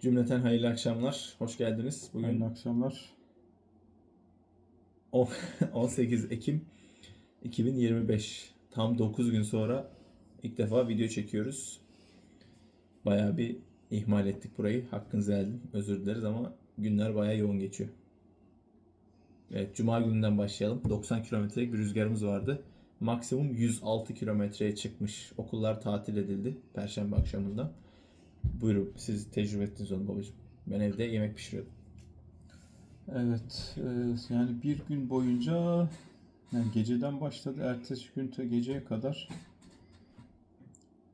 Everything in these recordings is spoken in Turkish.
Cümleten hayırlı akşamlar. Hoş geldiniz. Hayırlı Bugün akşamlar. 18 Ekim 2025. Tam 9 gün sonra ilk defa video çekiyoruz. Bayağı bir ihmal ettik burayı. Hakkınızı helal edin. Özür dileriz ama günler bayağı yoğun geçiyor. Evet, Cuma gününden başlayalım. 90 kilometrelik bir rüzgarımız vardı. Maksimum 106 kilometreye çıkmış. Okullar tatil edildi Perşembe akşamında. Buyurun, siz tecrübe ettiniz onu babacığım. Ben evde yemek pişiriyordum. Evet, yani bir gün boyunca yani geceden başladı, ertesi gün geceye kadar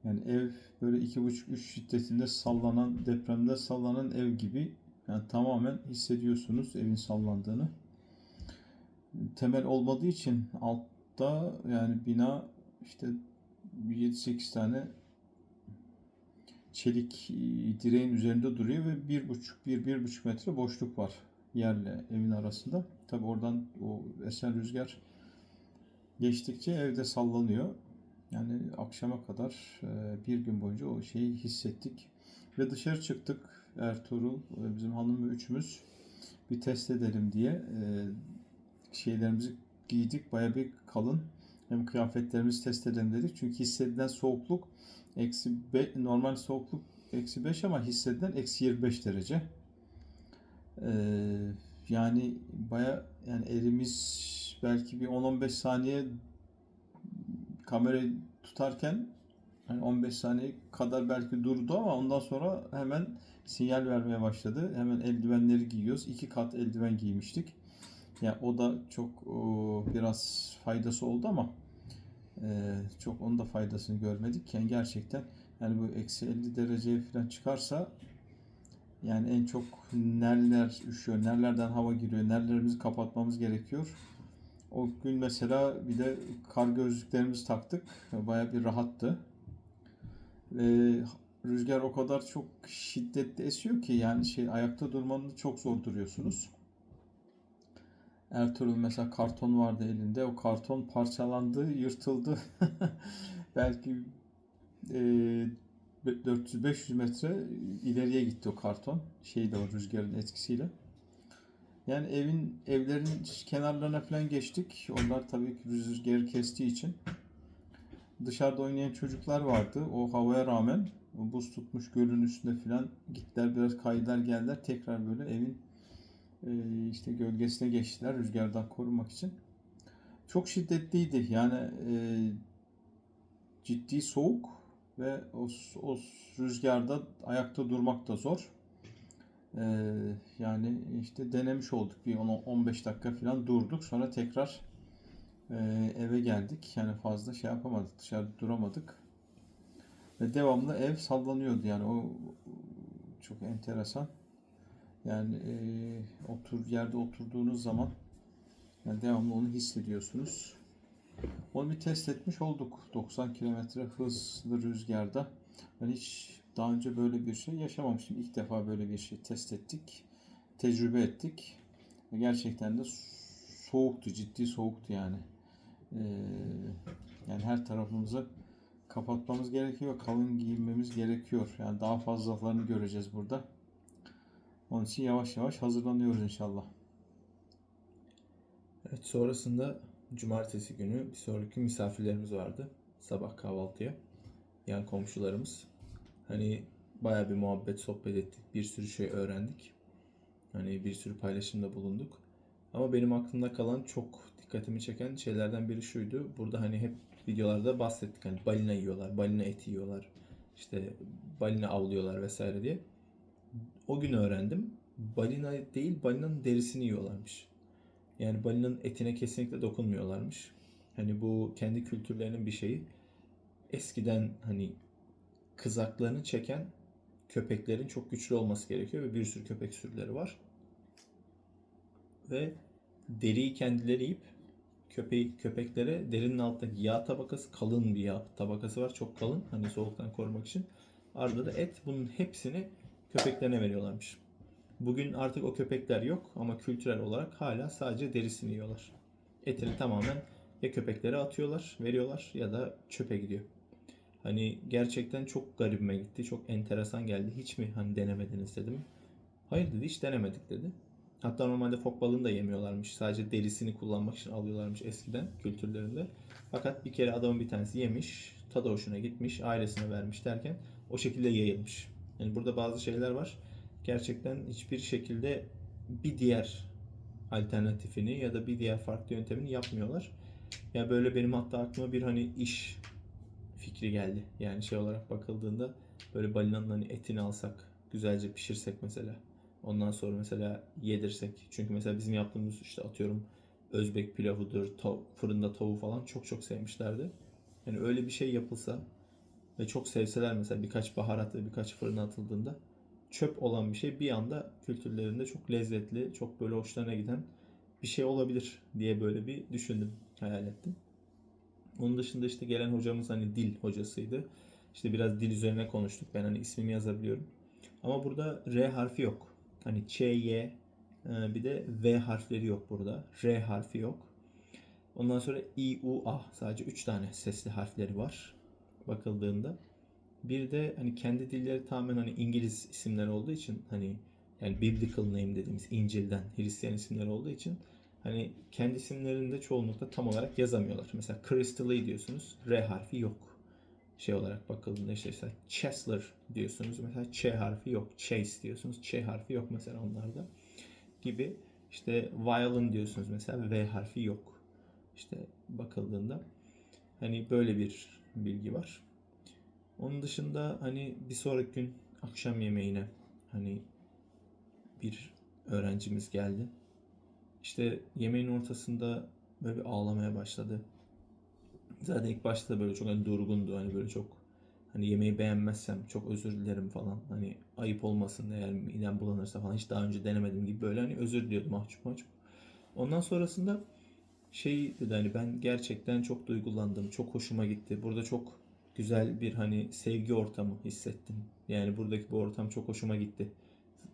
yani ev böyle 2,5-3 şiddetinde sallanan, depremde sallanan ev gibi, yani tamamen hissediyorsunuz evin sallandığını. Temel olmadığı için altta yani bina işte 7-8 tane çelik direğin üzerinde duruyor ve 1,5 metre boşluk var yerle evin arasında. Tabi oradan o esen rüzgar geçtikçe evde sallanıyor. Yani akşama kadar bir gün boyunca o şeyi hissettik. Ve dışarı çıktık. Ertuğrul, bizim hanım ve üçümüz bir test edelim diye şeylerimizi giydik. Baya bir kalın. Hem kıyafetlerimizi test edelim dedik. Çünkü hissedilen soğukluk normal soğukluk -5 ama hissedilen -25 derece. Yani baya yani elimiz belki bir 10-15 saniye kamerayı tutarken hani 15 saniye kadar belki durdu ama ondan sonra hemen sinyal vermeye başladı. Hemen eldivenleri giyiyoruz. 2 kat eldiven giymiştik. Yani o da çok biraz faydası oldu ama çok onun da faydasını görmedik. Yani gerçekten yani bu -50 dereceye falan çıkarsa yani en çok nereler üşüyor, nerelerden hava giriyor, nerelerimizi kapatmamız gerekiyor. O gün mesela bir de kar gözlüklerimizi taktık. Baya bir rahattı. Rüzgar o kadar çok şiddetli esiyor ki yani ayakta durmanın çok zor duruyorsunuz. Ertuğrul mesela karton vardı elinde. O karton parçalandı, yırtıldı. Belki 400-500 metre ileriye gitti o karton. O rüzgarın etkisiyle. Yani evlerin kenarlarına falan geçtik. Onlar tabii ki rüzgarı kestiği için. Dışarıda oynayan çocuklar vardı. O havaya rağmen o buz tutmuş gölün üstünde falan gittiler, biraz kaydılar, geldiler. Tekrar böyle evin işte gölgesine geçtiler rüzgardan korunmak için. Çok şiddetliydi. Yani ciddi soğuk ve o rüzgarda ayakta durmak da zor. Yani işte denemiş olduk. Bir 10-15 dakika falan durduk. Sonra tekrar eve geldik. Yani fazla şey yapamadık. Dışarıda duramadık. Ve devamlı ev sallanıyordu. Yani o çok enteresan. Yani yerde oturduğunuz zaman yani devamlı onu hissediyorsunuz. Onu bir test etmiş olduk. 90 kilometre hızlı rüzgarda. Ben hiç daha önce böyle bir şey yaşamamıştım. İlk defa böyle bir şey test ettik. Tecrübe ettik. Ve gerçekten de soğuktu. Ciddi soğuktu yani. Ee, Yani her tarafımızı kapatmamız gerekiyor. Kalın giyinmemiz gerekiyor. Yani daha fazlalarını göreceğiz burada. Onun için yavaş yavaş hazırlanıyoruz inşallah. Evet, sonrasında cumartesi günü bir sonraki misafirlerimiz vardı. Sabah kahvaltıya. Yan komşularımız. Hani bayağı bir muhabbet, sohbet ettik. Bir sürü şey öğrendik. Hani bir sürü paylaşımda bulunduk. Ama benim aklımda kalan çok dikkatimi çeken şeylerden biri şuydu. Burada hani hep videolarda bahsettik. Hani balina yiyorlar, balina eti yiyorlar. İşte balina avlıyorlar vesaire diye. O gün öğrendim. Balina değil, balinanın derisini yiyorlarmış. Yani balinanın etine kesinlikle dokunmuyorlarmış. Hani bu kendi kültürlerinin bir şeyi. Eskiden hani kızaklarını çeken köpeklerin çok güçlü olması gerekiyor ve bir sürü köpek sürüleri var. Ve deriyi kendileri yiyip köpeklere derinin alttaki yağ tabakası, kalın bir yağ tabakası var, çok kalın, hani soğuktan korumak için. Arada da et, bunun hepsini köpeklerine veriyorlarmış. Bugün artık o köpekler yok ama kültürel olarak hala sadece derisini yiyorlar. Etini tamamen ya köpeklere atıyorlar, veriyorlar ya da çöpe gidiyor. Hani gerçekten çok garibime gitti. Çok enteresan geldi. Hiç mi hani denemediniz dedim. Hayır dedi, hiç denemedik dedi. Hatta normalde fok balığını da yemiyorlarmış. Sadece derisini kullanmak için alıyorlarmış eskiden kültürlerinde. Fakat bir kere adamın bir tanesi yemiş. Tadı hoşuna gitmiş. Ailesine vermiş derken o şekilde yayılmış. Yani burada bazı şeyler var. Gerçekten hiçbir şekilde bir diğer alternatifini ya da bir diğer farklı yöntemini yapmıyorlar. Ya böyle benim hatta aklıma bir hani iş fikri geldi. Yani şey olarak bakıldığında böyle balinanın hani etini alsak, güzelce pişirsek mesela. Ondan sonra mesela yedirsek. Çünkü mesela bizim yaptığımız işte atıyorum Özbek pilavıdır, fırında tavuğu falan çok çok sevmişlerdi. Yani öyle bir şey yapılsa ve çok sevseler mesela birkaç baharat ve birkaç fırına atıldığında çöp olan bir şey bir anda kültürlerinde çok lezzetli, çok böyle hoşlarına giden bir şey olabilir diye böyle bir düşündüm, hayal ettim. Onun dışında işte gelen hocamız hani dil hocasıydı. İşte biraz dil üzerine konuştuk. Ben hani ismimi yazabiliyorum. Ama burada R harfi yok. Hani Ç, Y, bir de V harfleri yok burada. R harfi yok. Ondan sonra I, U, A. Sadece 3 tane sesli harfleri var bakıldığında. Bir de hani kendi dilleri tamamen hani İngiliz isimler olduğu için hani yani biblical name dediğimiz İncil'den Hristiyan isimler olduğu için hani kendi isimlerinde çoğunlukla tam olarak yazamıyorlar. Mesela Crystal Lee diyorsunuz. R harfi yok. Şey olarak bakıldığında işte mesela Chesler diyorsunuz. Mesela Ç harfi yok. Chase diyorsunuz. Ç harfi yok mesela onlarda. Gibi işte violin diyorsunuz mesela V harfi yok. İşte bakıldığında hani böyle bir bilgi var. Onun dışında hani bir sonraki gün akşam yemeğine hani bir öğrencimiz geldi. İşte yemeğin ortasında böyle bir ağlamaya başladı. Zaten ilk başta da böyle çok hani durgundu. Hani böyle çok hani yemeği beğenmezsem çok özür dilerim falan. Hani ayıp olmasın eğer midem bulanırsa falan hiç daha önce denemedim gibi böyle hani özür diliyordu mahcup mahcup. Ondan sonrasında şey dedi hani ben gerçekten çok duygulandım. Çok hoşuma gitti. Burada çok güzel bir hani sevgi ortamı hissettim. Yani buradaki bu ortam çok hoşuma gitti.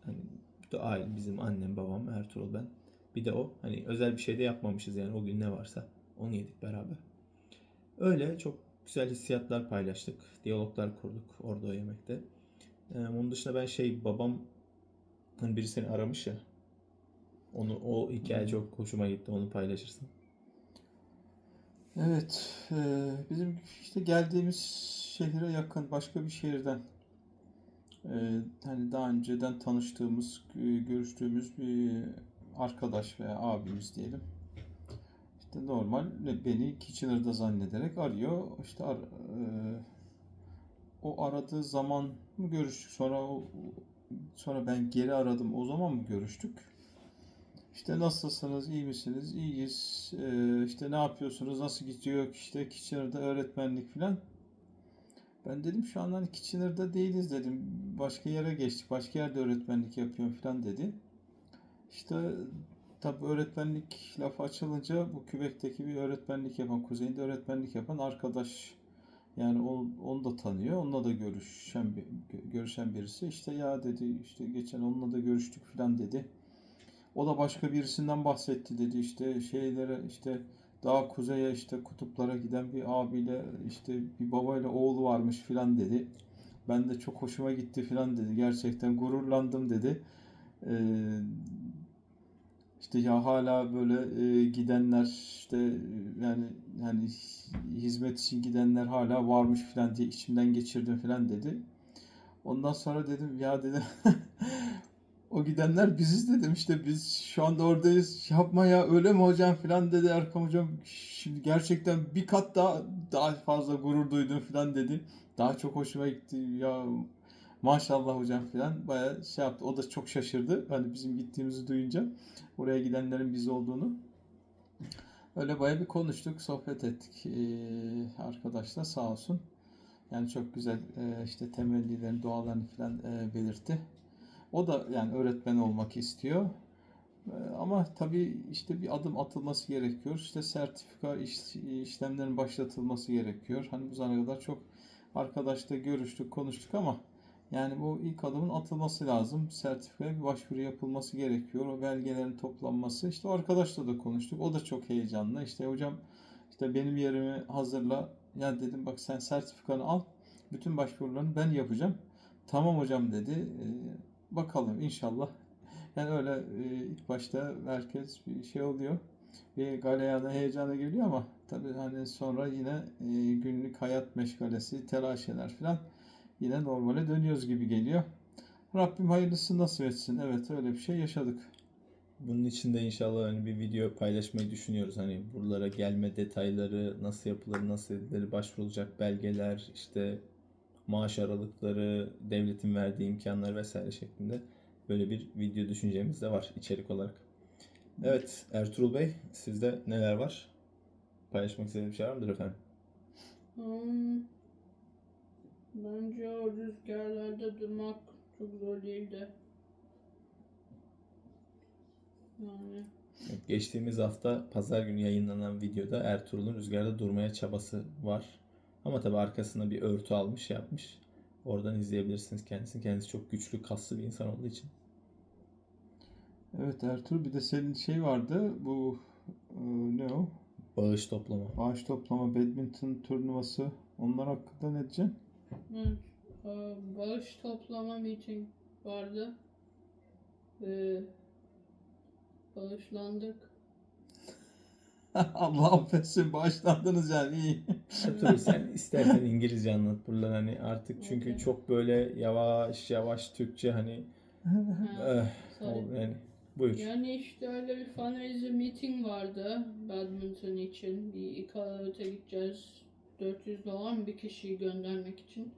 Hani bir de aile bizim annem, babam, Ertuğrul ben. Bir de o. Hani özel bir şey de yapmamışız yani o gün ne varsa onu yedik beraber. Öyle çok güzel hissiyatlar paylaştık. Diyaloglar kurduk orada o yemekte. Onun dışında ben şey babam hani biri seni aramış ya. Onu o hikaye Hmm. çok hoşuma gitti. Onu paylaşırsın. Evet, bizim işte geldiğimiz şehre yakın başka bir şehirden hani daha önceden tanıştığımız, görüştüğümüz bir arkadaş veya abimiz diyelim. İşte normal beni Kitchener'da zannederek arıyor. İşte o aradığı zaman mı görüştük? Sonra ben geri aradım. O zaman mı görüştük? İşte nasılsınız, iyi misiniz? İyiyiz. İşte ne yapıyorsunuz, nasıl gidiyor? İşte Kitchener'da öğretmenlik filan. Ben dedim şu an hani Kitchener'da değiliz dedim. Başka yere geçtik. Başka yerde öğretmenlik yapıyorum filan dedi. İşte tabii öğretmenlik lafı açılınca bu Quebec'teki bir öğretmenlik yapan, kuzeyinde öğretmenlik yapan arkadaş yani onu da tanıyor. Onunla da görüşen birisi. İşte ya dedi işte geçen onunla da görüştük filan dedi. O da başka birisinden bahsetti dedi işte şeylere işte daha kuzeye işte kutuplara giden bir abiyle işte bir babayla oğlu varmış filan dedi. Ben de çok hoşuma gitti filan dedi. Gerçekten gururlandım dedi. Ee, işte ya hala böyle gidenler işte yani hizmet için gidenler hala varmış filan diye içimden geçirdim filan dedi. Ondan sonra dedim ya dedim o gidenler biziz dedim işte biz şu anda oradayız yapma ya öyle mi hocam filan dedi Erkam hocam şimdi gerçekten bir kat daha fazla gurur duydum filan dedi. Daha çok hoşuma gitti ya maşallah hocam filan bayağı şey yaptı. O da çok şaşırdı hani bizim gittiğimizi duyunca oraya gidenlerin biz olduğunu. Öyle bayağı bir konuştuk, sohbet ettik arkadaşlar sağ olsun. Yani çok güzel işte temennilerini, dualarını filan belirtti. O da yani öğretmen olmak istiyor. Ama tabii işte bir adım atılması gerekiyor. İşte sertifika işlemlerin başlatılması gerekiyor. Hani bu zamana kadar çok arkadaşla görüştük, konuştuk ama yani bu ilk adımın atılması lazım. Sertifikaya bir başvuru yapılması gerekiyor. O belgelerin toplanması. İşte o arkadaşla da konuştuk. O da çok heyecanlı. İşte hocam işte benim yerimi hazırla. Ya dedim bak sen sertifikanı al. Bütün başvurularını ben yapacağım. Tamam hocam dedi. Bakalım inşallah. Yani öyle ilk başta herkes bir şey oluyor. Bir galeyana heyecana geliyor ama tabii hani sonra yine günlük hayat meşgalesi, telaşeler falan yine normale dönüyoruz gibi geliyor. Rabbim hayırlısı nasip etsin. Evet öyle bir şey yaşadık. Bunun için de inşallah hani bir video paylaşmayı düşünüyoruz. Hani buralara gelme detayları, nasıl yapılır, nasıl edilir, başvurulacak belgeler, işte maaş aralıkları, devletin verdiği imkanlar vesaire şeklinde böyle bir video düşüncemiz de var içerik olarak. Evet Ertuğrul Bey, sizde neler var? Paylaşmak istediğiniz bir şey var mıdır efendim? Hmm, bence o rüzgarlarda durmak çok zor değildi. Yani Geçtiğimiz hafta pazar günü yayınlanan videoda Ertuğrul'un rüzgarda durmaya çabası var. Ama tabii arkasına bir örtü almış yapmış. Oradan izleyebilirsiniz kendisini. Kendisi çok güçlü, kaslı bir insan olduğu için. Evet Ertuğrul bir de senin şey vardı. Bu ne o? Bağış toplama. Bağış toplama badminton turnuvası. Onlar hakkında ne diyeceksin? evet, bağış toplama meeting vardı ve bağışlandık. Allah affetsin bağışlandınız yani iyi. Ertuğrul sen istersen İngilizce anlat buralar hani artık çünkü Okey. çok böyle yavaş yavaş Türkçe hani Ha, sorry. yani buyur. Yani işte öyle bir fundraiser meeting vardı badminton için. Bir İKLVT'e gideceğiz. $400 mı bir kişiyi göndermek için.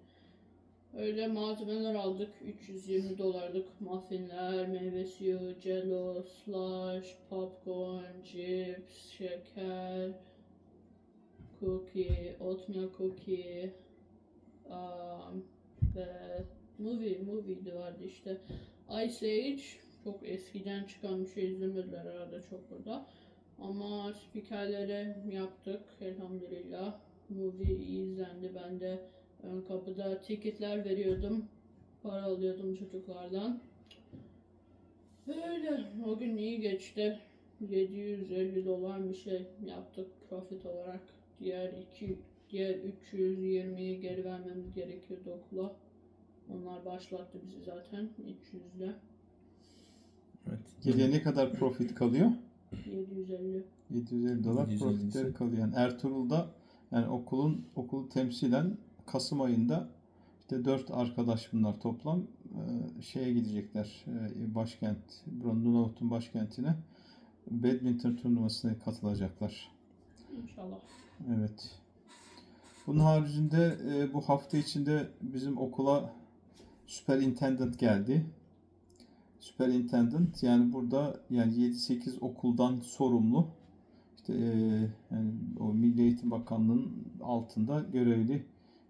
Öyle malzemeler aldık. $320'lık muffinler, meyve suyu, jello, slush, popcorn, chips, şeker, cookie, oatmeal cookie, ve movie de vardı işte. Ice Age çok eskiden çıkan bir şey, izlemediler herhalde çok burada. Ama spikerleri yaptık elhamdülillah. Movie iyi izlendi. Ben de ön kapıda ticketler veriyordum. Para alıyordum çocuklardan. Öyle o gün iyi geçti. $750 bir şey yaptık profit olarak. Diğer 320'yi geri vermemiz gerekiyordu okula. Onlar başlattı bizi zaten 300'le. Evet. Geriye ne kadar profit kalıyor? 750. $750 750'si. profitleri kalıyor. Yani Ertuğrul'da yani okulu temsilen Kasım ayında işte 4 arkadaş bunlar toplam şeye gidecekler. Başkent, Nunavut'un başkentine badminton turnuvasına katılacaklar. İnşallah. Evet. Bunun haricinde bu hafta içinde bizim okula superintendent geldi. Superintendent yani burada yani 7-8 okuldan sorumlu. İşte yani o Milli Eğitim Bakanlığı'nın altında görevli.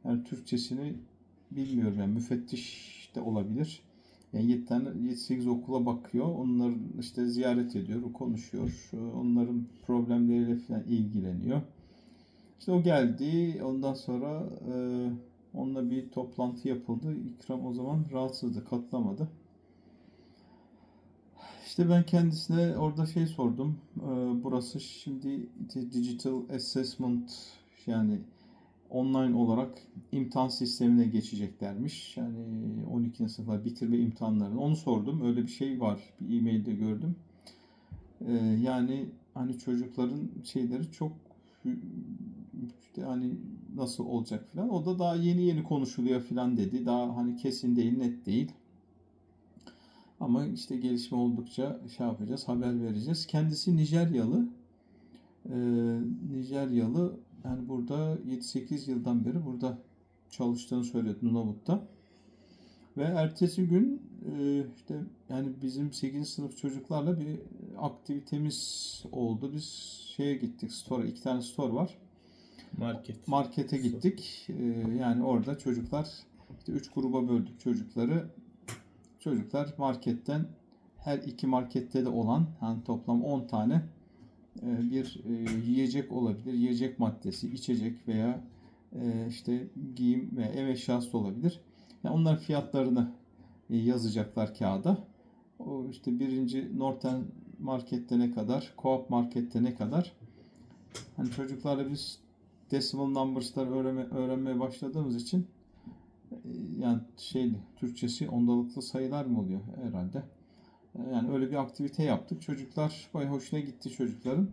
Yani Türkçesini bilmiyorum yani müfettiş de olabilir. Yani 7-8 okula bakıyor. Onları işte ziyaret ediyor, konuşuyor. Onların problemleriyle falan ilgileniyor. İşte o geldi. Ondan sonra onunla bir toplantı yapıldı. İkram o zaman rahatsızdı, katılamadı. İşte ben kendisine orada şey sordum. Burası şimdi digital assessment yani online olarak imtihan sistemine geçeceklermiş. Yani 12. sınıfa bitirme imtihanlarını. Onu sordum. Öyle bir şey var. Bir e-mailde gördüm. Yani hani çocukların şeyleri çok işte hani nasıl olacak falan. O da daha yeni konuşuluyor falan dedi. Daha hani kesin değil, net değil. Ama işte gelişme oldukça şey yapacağız, haber vereceğiz. Kendisi Nijeryalı. Nijeryalı yani burada 7-8 yıldan beri burada çalıştığını söyledi Nunavut'ta. Ve ertesi gün işte yani bizim 8. sınıf çocuklarla bir aktivitemiz oldu. Biz şeye gittik, store, 2 tane store var. Market. Markete gittik. Yani orada çocuklar işte 3 gruba böldük çocukları. Çocuklar marketten her iki markette de olan yani toplam 10 tane bir yiyecek olabilir. Yiyecek maddesi, içecek veya işte giyim ve ev eşyası da olabilir. Yani onların fiyatlarını yazacaklar kağıda. O işte birinci Northern Market'te ne kadar, Co-op Market'te ne kadar. Hani çocuklarla biz decimal numbers'ları öğrenmeye başladığımız için yani Türkçesi ondalıklı sayılar mı oluyor herhalde? Yani öyle bir aktivite yaptık. Çocuklar bayağı hoşuna gitti çocukların.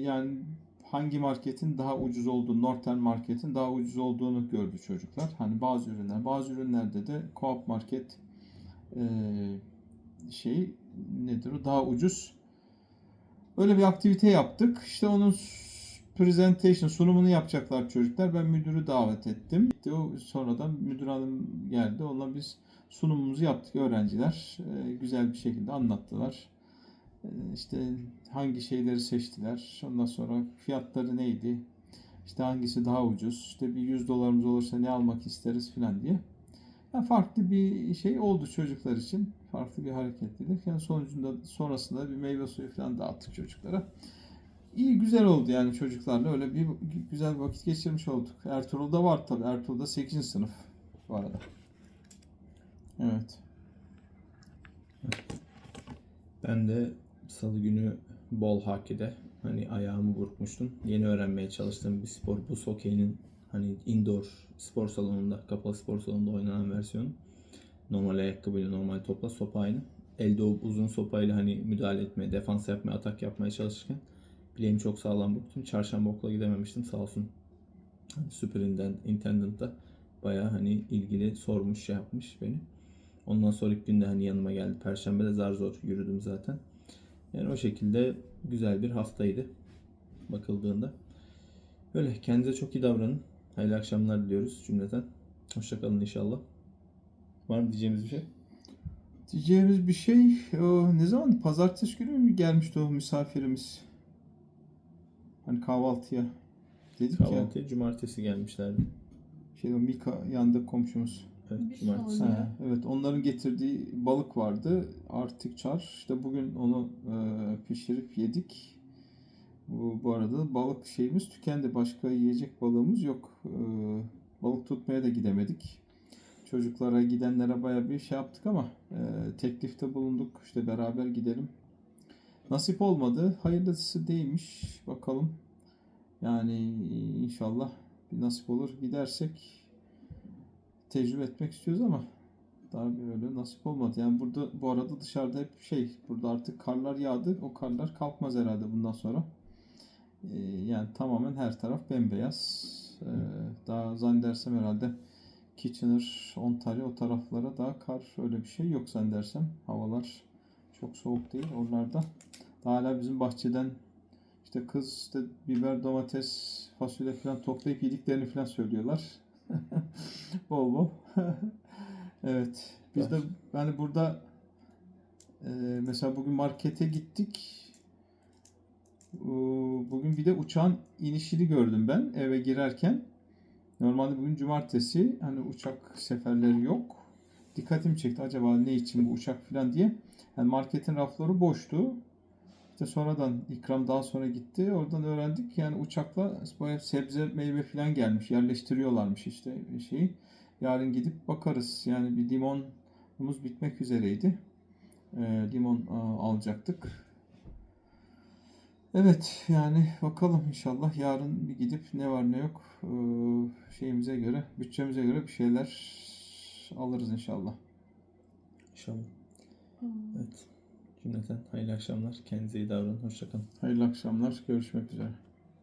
Yani hangi marketin daha ucuz olduğunu, Northern Market'in daha ucuz olduğunu gördü çocuklar. Hani bazı ürünlerde de Co-op Market nedir o, daha ucuz. Öyle bir aktivite yaptık. İşte onun sunumunu yapacaklar çocuklar. Ben müdürü davet ettim. O sonradan müdür hanım geldi. Onunla biz sunumumuzu yaptık öğrenciler. Güzel bir şekilde anlattılar. İşte hangi şeyleri seçtiler. Ondan sonra fiyatları neydi? İşte hangisi daha ucuz? İşte bir $100 olursa ne almak isteriz falan diye. Yani farklı bir şey oldu çocuklar için. Farklı bir hareketlilik. Yani sonrasında bir meyve suyu falan dağıttık çocuklara. İyi, güzel oldu yani çocuklarla. Öyle bir güzel vakit geçirmiş olduk. Ertuğrul'da var tabii. Ertuğrul'da 8. sınıf bu arada. Evet. Ben de salı günü bol hockey'de hani ayağımı burkmuştum. Yeni öğrenmeye çalıştığım bir spor. Buz hokeyinin hani indoor spor salonunda, kapalı spor salonunda oynanan versiyonu. Normal ayakkabıyla, normal topla, sopa aynı. Elde o uzun sopayla hani müdahale etmeye, defans yapmaya, atak yapmaya çalışırken bileğimi çok sağlam burktum. Çarşamba okula gidememiştim, sağ olsun. Hani superintendent da bayağı hani ilgili sormuş, şey yapmış beni. Ondan sonraki günde hani yanıma geldi. Perşembe de zar zor yürüdüm zaten. Yani o şekilde güzel bir haftaydı bakıldığında. Öyle, kendinize çok iyi davranın. Hayırlı akşamlar diliyoruz cümleten. Hoşçakalın inşallah. Var mı diyeceğimiz bir şey? Diyeceğimiz bir şey, o ne zaman? Pazartesi günü mü gelmişti o misafirimiz? Hani kahvaltıya dedik ya. Kahvaltıya cumartesi gelmişlerdi. O Mika yanında komşumuz. Evet, Bir cumartesi. saniye. Evet, onların getirdiği balık vardı. Artık çar. İşte bugün onu pişirip yedik. Bu arada balık şeyimiz tükendi. Başka yiyecek balığımız yok. Balık tutmaya da gidemedik. Çocuklara, gidenlere bayağı bir şey yaptık ama teklifte bulunduk. İşte beraber gidelim. Nasip olmadı. Hayırlısı değilmiş. Bakalım. Yani inşallah bir nasip olur. Gidersek tecrübe etmek istiyoruz ama daha böyle nasip olmadı. Yani burada bu arada dışarıda hep burada artık karlar yağdı. O karlar kalkmaz herhalde bundan sonra. Yani tamamen her taraf bembeyaz. Daha zannedersem herhalde Kitchener, Ontario o taraflara daha kar, öyle bir şey yok zannedersem. Havalar çok soğuk değil oralarda. Daha hala bizim bahçeden işte biber, domates, fasulye falan toplayıp yediklerini falan söylüyorlar. Bol bol. Evet. Biz de yani burada mesela bugün markete gittik. Bugün bir de uçağın inişini gördüm ben eve girerken. Normalde bugün cumartesi, hani uçak seferleri yok. Dikkatimi çekti, acaba ne için bu uçak falan diye. Yani marketin rafları boştu. İşte sonradan ikram daha sonra gitti. Oradan öğrendik yani uçakla bayağı sebze meyve falan gelmiş. Yerleştiriyorlarmış işte şeyi. Yarın gidip bakarız. Yani bir limonumuz bitmek üzereydi. Limon alacaktık. Evet yani bakalım inşallah yarın bir gidip ne var ne yok şeyimize göre, bütçemize göre bir şeyler alırız inşallah. İnşallah. Evet. Cümleten hayırlı akşamlar. Kendinize iyi davranın. Hoşçakalın. Hayırlı akşamlar. Görüşmek üzere.